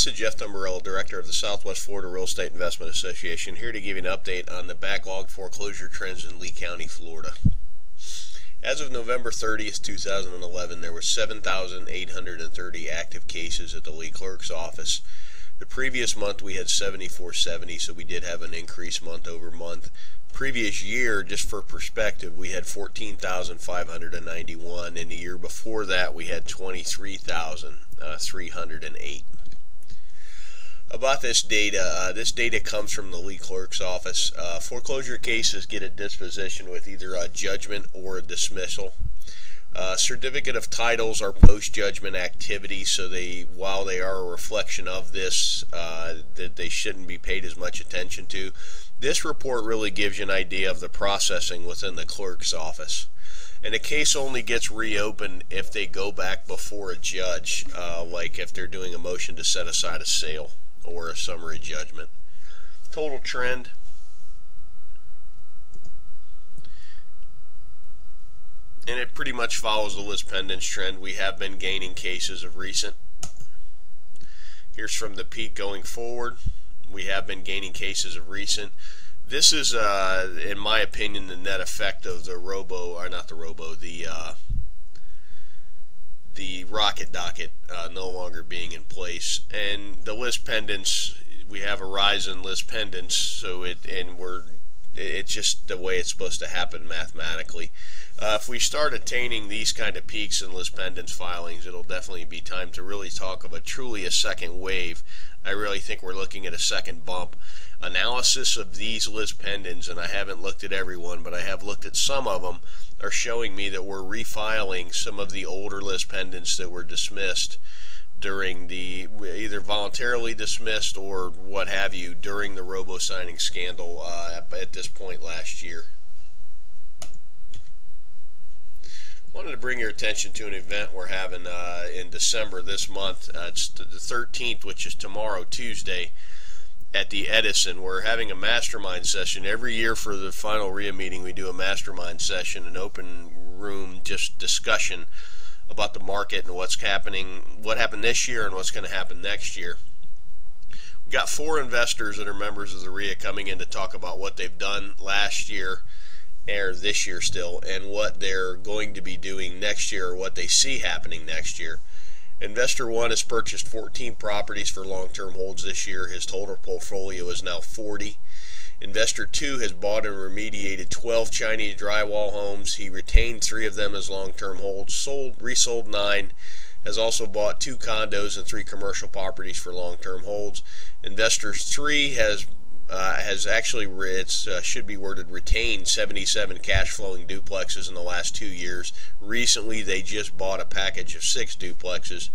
is Jeff Dumbrell, Director of the Southwest Florida Real Estate Investment Association, here to give you an update on the backlog foreclosure trends in Lee County, Florida. As of November 30th, 2011, there were 7,830 active cases at the Lee Clerk's office. The previous month we had 7,470, so we did have an increase month over month. Previous year, just for perspective, we had 14,591, and the year before that we had 23,308. About this data comes from the Lee Clerk's office. Foreclosure cases get a disposition with either a judgment or a dismissal. Certificate of titles are post-judgment activities, so while they are a reflection of this, that they shouldn't be paid as much attention to. This report really gives you an idea of the processing within the clerk's office. And a case only gets reopened if they go back before a judge, like if they're doing a motion to set aside a sale or a summary judgment. Total trend. And it pretty much follows the list pendants trend. We have been gaining cases of recent. Here's from the peak going forward. We have been gaining cases of recent. This is, in my opinion, the net effect of the the rocket docket no longer being in place. And the list pendants, we have a rise in list pendants, so it's just the way it's supposed to happen mathematically. If we start attaining these kind of peaks in list pendants filings, it'll definitely be time to really talk of truly a second wave. I really think we're looking at a second bump. Analysis of these list pendants, and I haven't looked at every one, but I have looked at some of them, are showing me that we're refiling some of the older list pendants that were dismissed during either voluntarily dismissed or what have you during the robo-signing scandal at this point last year. Wanted to bring your attention to an event we're having in December this month. It's the 13th, which is tomorrow, Tuesday, at the Edison. We're having a mastermind session. Every year for the final REIA meeting, we do a mastermind session, an open room just discussion about the market and what's happening, what happened this year and what's going to happen next year. We've got 4 investors that are members of the REIA coming in to talk about what they've done last year or this year still, and what they're going to be doing next year, or what they see happening next year. Investor 1 has purchased 14 properties for long-term holds this year. His total portfolio is now 40. Investor 2 has bought and remediated 12 Chinese drywall homes. He retained 3 of them as long-term holds, resold 9, has also bought 2 condos and 3 commercial properties for long-term holds. Investor 3 has actually, should be worded, retained 77 cash flowing duplexes in the last 2 years. Recently they just bought a package of 6 duplexes.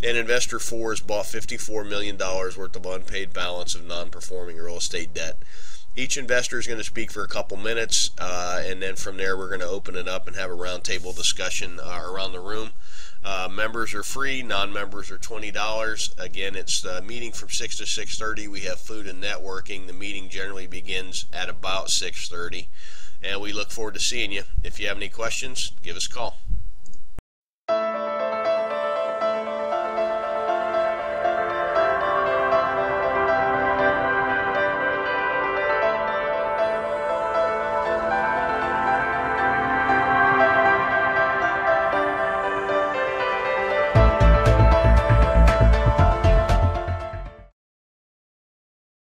And Investor 4 has bought $54 million worth of unpaid balance of non-performing real estate debt. Each investor is going to speak for a couple minutes, and then from there we're going to open it up and have a roundtable discussion around the room. Members are free, non-members are $20. Again, it's the meeting from 6 to 6:30. We have food and networking. The meeting generally begins at about 6:30, and we look forward to seeing you. If you have any questions, give us a call.